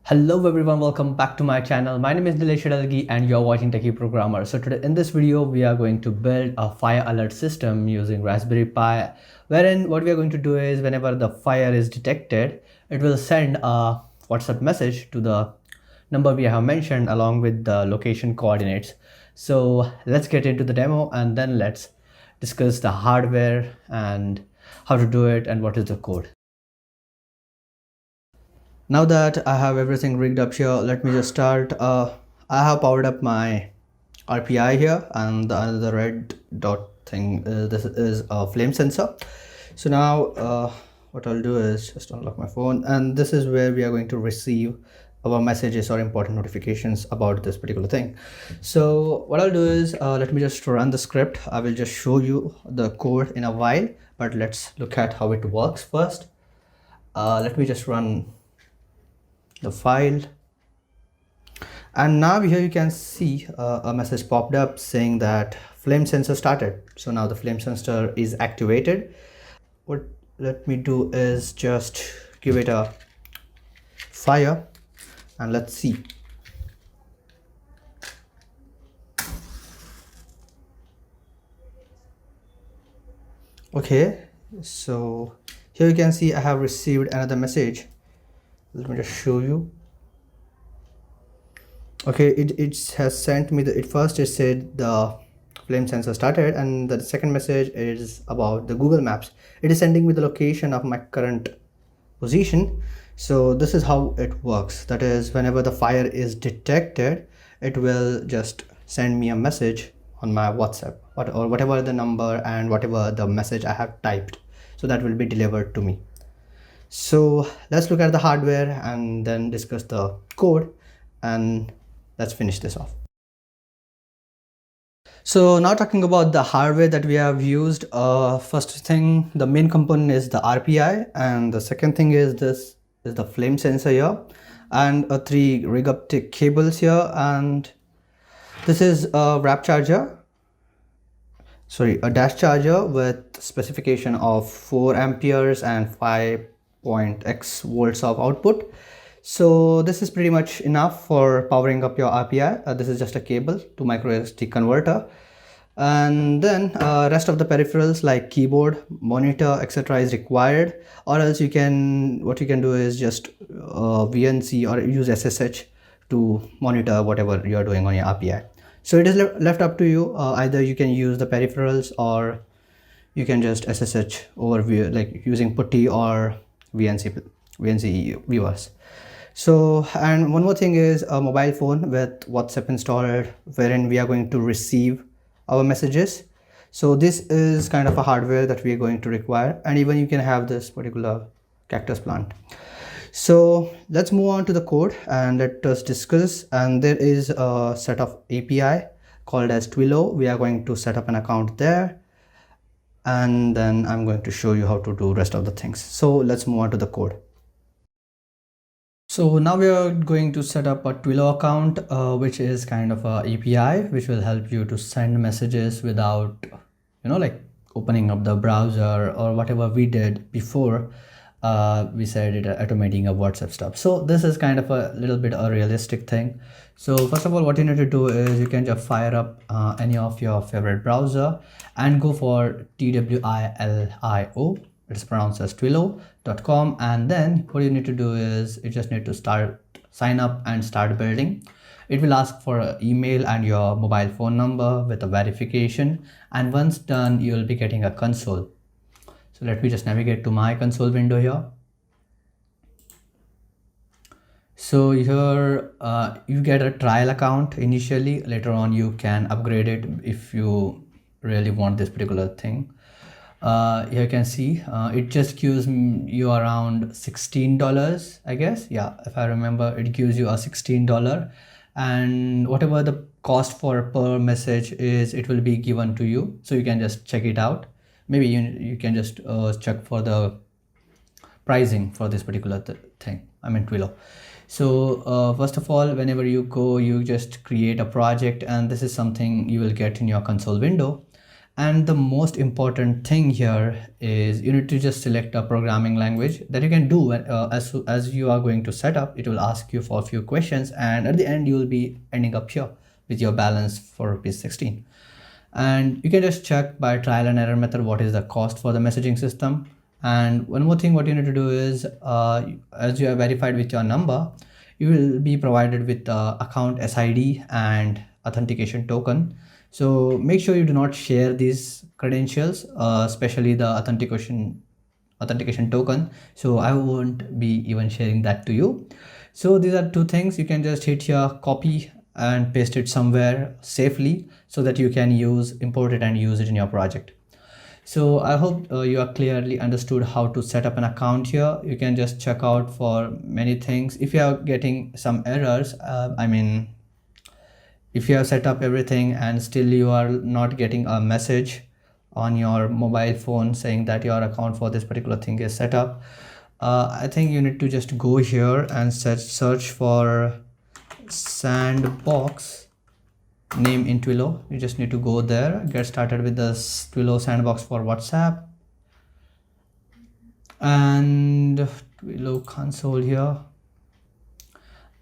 Hello everyone, welcome back to my channel. My name is Nilesh Shadalgi and you're watching Techie Programmer. So today in this video, we are going to build a fire alert system using Raspberry Pi, wherein what we are going to do is whenever the fire is detected, it will send a WhatsApp message to the number we have mentioned along with the location coordinates. So let's get into the demo and then let's discuss the hardware and how to do it and what is the code. Now that I have everything rigged up here, let me just start. I have powered up my RPI here, and the other red dot thing, this is a flame sensor. So now what I'll do is just unlock my phone, and this is where we are going to receive our messages or important notifications about this particular thing. So what I'll do is let me just run the script. I will just show you the code in a while, but let's look at how it works first. Let me just run the file, and now here you can see a message popped up saying that flame sensor started. So now the flame sensor is activated. What let me do is just give it a fire and let's see. Okay, so here you can see I have received another message. Let me just show you. Okay, it has sent me the, first it said the flame sensor started, and the second message is about the Google Maps. It is sending me the location of my current position. So this is how it works. That is, whenever the fire is detected, it will just send me a message on my WhatsApp or whatever the number and whatever the message I have typed. So that will be delivered to me. So let's look at the hardware and then discuss the code, and let's finish this off. So now talking about the hardware that we have used, first thing, the main component is the RPI, and the second thing is this is the flame sensor here, and 3 rig up cables here, and this is a a dash charger with specification of 4 amperes and 5.x volts of output. So this is pretty much enough for powering up your RPI. This is just a cable to micro SD converter, and then rest of the peripherals like keyboard, monitor, etc. is required, or else what you can do is just VNC or use SSH to monitor whatever you are doing on your RPI. So it is left up to you. Either you can use the peripherals or you can just SSH over like using putty or VNC viewers. So, and one more thing is a mobile phone with WhatsApp installed, wherein we are going to receive our messages. So this is kind of a hardware that we are going to require, and even you can have this particular cactus plant. So let's move on to the code and let us discuss. And there is a set of API called as Twilio. We are going to set up an account there, and then I'm going to show you how to do rest of the things. So let's move on to the code. So now we are going to set up a Twilio account, which is kind of a API which will help you to send messages without, like opening up the browser or whatever we did before. We said it automating a WhatsApp stuff. So this is kind of a little bit a realistic thing. So first of all, what you need to do is you can just fire up any of your favorite browser and go for TWILIO. It's pronounced as twilio.com, and then what you need to do is you just need to sign up and start building. It will ask for an email and your mobile phone number with a verification, and once done you will be getting a console. So let me just navigate to my console window here. So here you get a trial account initially. Later on you can upgrade it if you really want this particular thing. Here you can see it just gives you around $16, I guess. Yeah, if I remember, it gives you a $16, and whatever the cost for per message is, it will be given to you, so you can just check it out. Maybe you can just check for the pricing for this particular thing, I mean Twilio. So first of all, whenever you just create a project, and this is something you will get in your console window. And the most important thing here is you need to just select a programming language that you can do when, as you are going to set up. It will ask you for a few questions, and at the end you will be ending up here with your balance for rupees 16. And you can just check by trial and error method what is the cost for the messaging system. And one more thing what you need to do is as you are verified with your number, you will be provided with the account SID and authentication token. So make sure you do not share these credentials, especially the authentication token. So I won't be even sharing that to you. So these are two things. You can just hit here copy and paste it somewhere safely so that you can import it and use it in your project. So I hope you are clearly understood how to set up an account here. You can just check out for many things. If you are getting some errors, if you have set up everything and still you are not getting a message on your mobile phone saying that your account for this particular thing is set up, I think you need to just go here and search for sandbox name in Twilio. You just need to go there, get started with the Twilio sandbox for WhatsApp, and Twilio console here.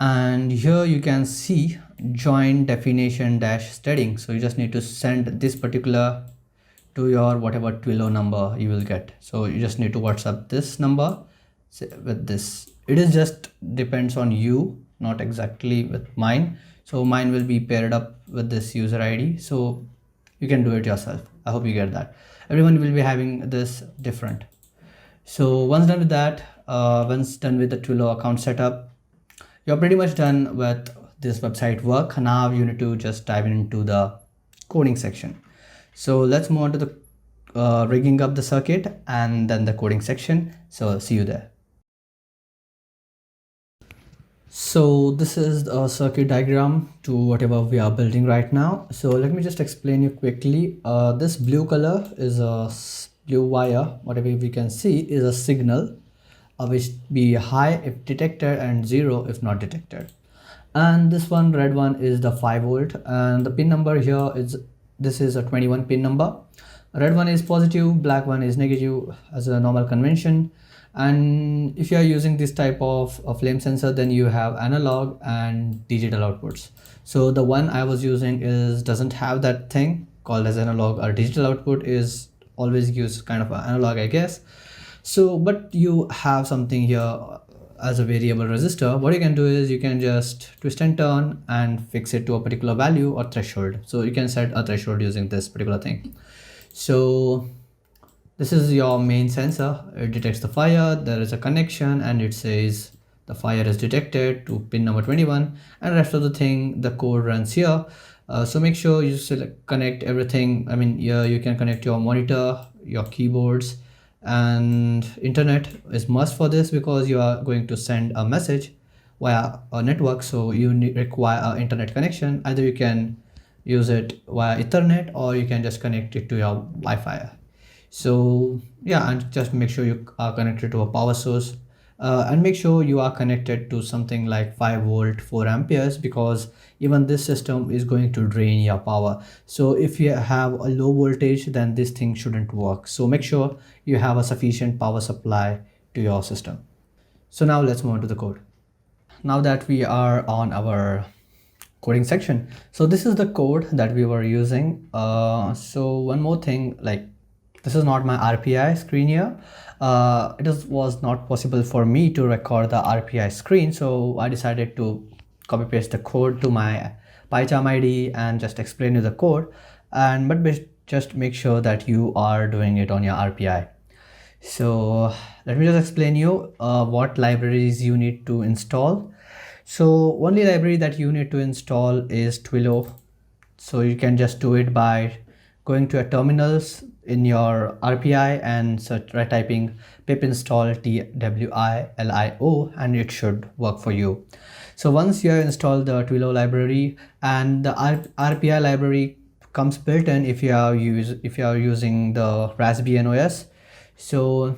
And here you can see join definition dash steading. So you just need to send this particular to your whatever Twilio number you will get. So you just need to WhatsApp this number with this. It is just depends on you, not exactly with mine. So mine will be paired up with this user ID. So you can do it yourself. I hope you get that. Everyone will be having this different. So once done with that, once done with the Twilio account setup, you're pretty much done with this website work. Now you need to just dive into the coding section. So let's move on to the rigging up the circuit and then the coding section. So see you there. So this is a circuit diagram to whatever we are building right now. So let me just explain you quickly. This blue color is a blue wire, whatever we can see is a signal, which be high if detected and 0 if not detected. And this one red one is the 5 volt, and the pin number here is, this is a 21 pin number. Red one is positive, black one is negative as a normal convention. And if you are using this type of a flame sensor, then you have analog and digital outputs. So the one I was using doesn't have that thing called as analog or digital output, is always gives kind of analog, I guess. So but you have something here as a variable resistor. What you can do is you can just twist and turn and fix it to a particular value or threshold. So you can set a threshold using this particular thing. So this is your main sensor. It detects the fire, there is a connection, and it says the fire is detected to pin number 21, and rest of the thing, the code runs here. So make sure you connect everything. Here you can connect your monitor, your keyboards, and internet is must for this because you are going to send a message via a network. So you require an internet connection. Either you can use it via Ethernet or you can just connect it to your Wi-Fi. So yeah, and just make sure you are connected to a power source, and make sure you are connected to something like 5 volt 4 amperes, because even this system is going to drain your power. So if you have a low voltage, then this thing shouldn't work. So make sure you have a sufficient power supply to your system. So now let's move on to the code. Now that we are on our coding section, so this is the code that we were using. So one more thing, like, this is not my RPI screen here. Was not possible for me to record the RPI screen, so I decided to copy paste the code to my PyCharm ID and just explain you the code. But just make sure that you are doing it on your RPI. So let me just explain you what libraries you need to install. So only library that you need to install is Twilio. So you can just do it by going to your terminals in your RPI and typing pip install twilio, and it should work for you. So once you have installed the Twilio library, and the RPI library comes built in if you are using the Raspbian OS. So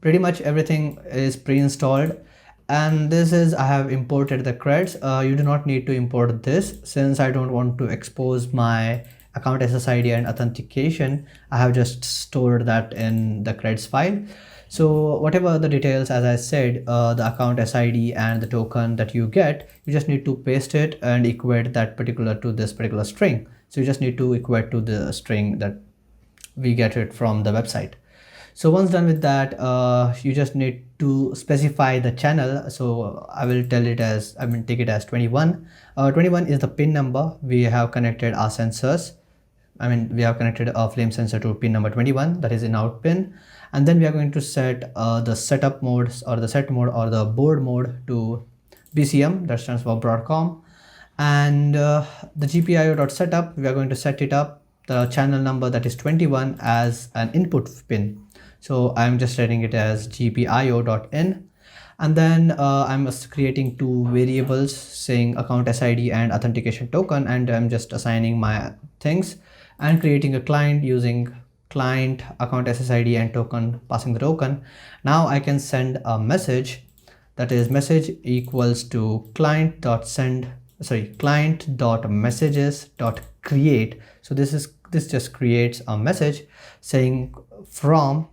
pretty much everything is pre-installed, and this is, I have imported the creds. You do not need to import this since I don't want to expose my account SSID and authentication, I have just stored that in the creds file. So whatever the details, as I said, the account SID and the token that you get, you just need to paste it and equate that particular to this particular string. So you just need to equate to the string that we get it from the website. So once done with that, you just need to specify the channel. So I will tell it as, I mean, take it as 21. 21 is the pin number. We have connected our sensors. I mean, we have connected a flame sensor to pin number 21, that is in out pin. And then we are going to set the setup modes or the set mode or the board mode to BCM, that stands for Broadcom. And the GPIO.setup, we are going to set it up, the channel number that is 21 as an input pin. So I'm just setting it as GPIO.in. And then I'm creating two variables saying account SID and authentication token, and I'm just assigning my things and creating a client using client account SSID and token, passing the token. Now I can send a message, that is message equals to client.messages.create. So this just creates a message saying from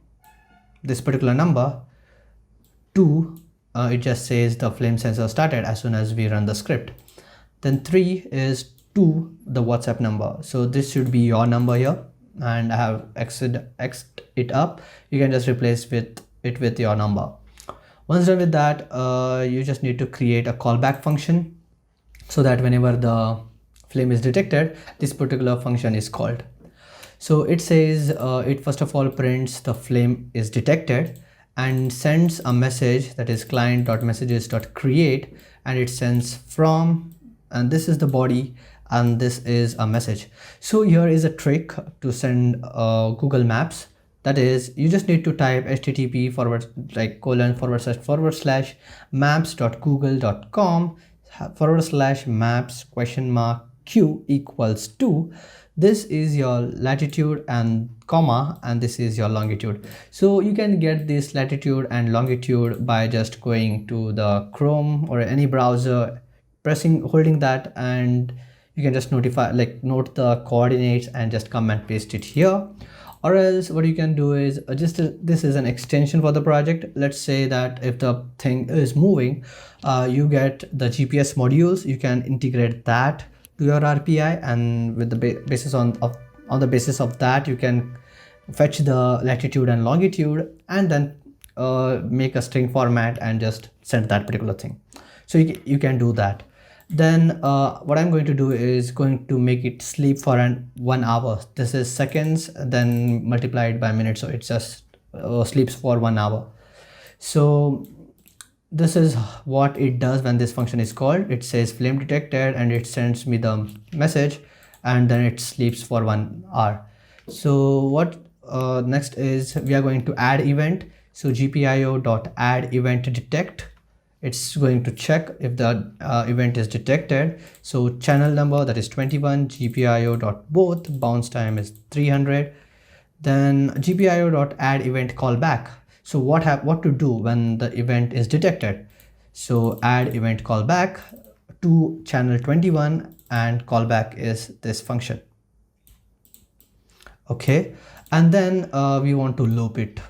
this particular number to it just says the flame sensor started as soon as we run the script. Then 3 is to the WhatsApp number. So this should be your number here, and I have xed it up. You can just replace it with your number. Once done with that, you just need to create a callback function so that whenever the flame is detected, this particular function is called. So it says it first of all prints the flame is detected and sends a message, that is client.messages.create, and it sends from, and this is the body, and this is a message. So here is a trick to send Google Maps. That is, you just need to type http://maps.google.com/maps?q equals to, this is your latitude and comma, and this is your longitude. So you can get this latitude and longitude by just going to the Chrome or any browser, holding that, and you can just note the coordinates and just come and paste it here. Or else what you can do is this is an extension for the project. Let's say that if the thing is moving, you get the GPS modules, you can integrate that to your RPI, and with the basis on the basis of that, you can fetch the latitude and longitude and then make a string format and just send that particular thing. So you can do that. Then what I'm going to do is going to make it sleep for 1 hour. This is seconds, then multiplied by minutes, so it just sleeps for 1 hour. So this is what it does when this function is called. It says flame detected and it sends me the message, and then it sleeps for 1 hour. So what next is we are going to add event. So GPIO.add event detect, it's going to check if the event is detected. So channel number, that is 21, GPIO.both, bounce time is 300. Then GPIO.add event callback. So what to do when the event is detected? So add event callback to channel 21, and callback is this function. Okay, and then we want to loop it.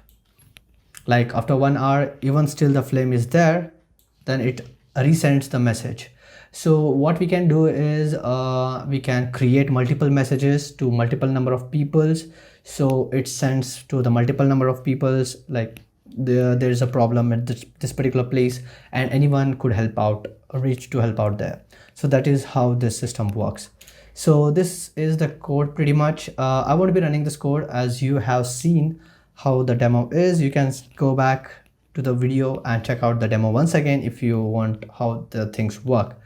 Like after 1 hour, even still the flame is there, then it resends the message. So what we can do is we can create multiple messages to multiple number of peoples. So it sends to the multiple number of peoples, like there is a problem at this particular place, and anyone could help out, reach to help out there. So that is how this system works. So this is the code pretty much. I won't be running this code, as you have seen how the demo is. You can go back to the video and check out the demo once again if you want how the things work.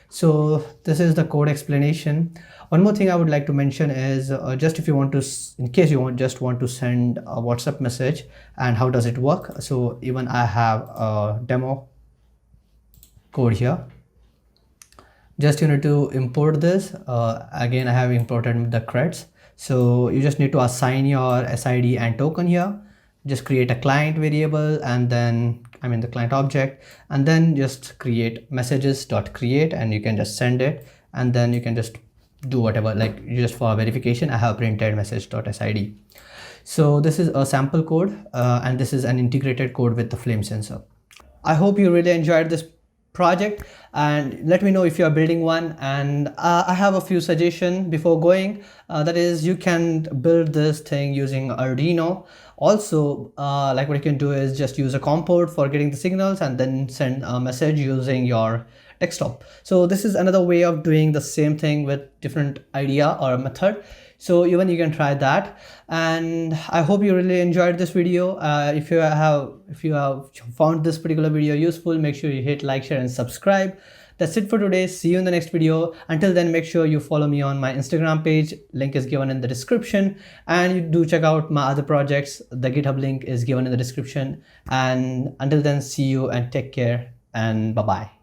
So this is the code explanation. One more thing I would like to mention is just if you want to, in case you just want to send a WhatsApp message, and how does it work. So even I have a demo code here. Just you need to import this. Again, I have imported the creds. So you just need to assign your SID and token here. Just create a client variable, and then the client object, and then just create messages.create, and you can just send it, and then you can just do whatever, like just for verification I have printed message.sid. So this is a sample code and this is an integrated code with the flame sensor. I hope you really enjoyed this project, and let me know if you are building one. And I have a few suggestions before going. That is, you can build this thing using Arduino. Also, like what you can do is just use a COM port for getting the signals and then send a message using your desktop. So this is another way of doing the same thing with different idea or method. So even you can try that. And I hope you really enjoyed this video. If you have found this particular video useful, make sure you hit like, share and subscribe. That's it for today. See you in the next video. Until then, make sure you follow me on my Instagram page. Link is given in the description, and you do check out my other projects. The GitHub link is given in the description. And until then, see you and take care, and bye bye.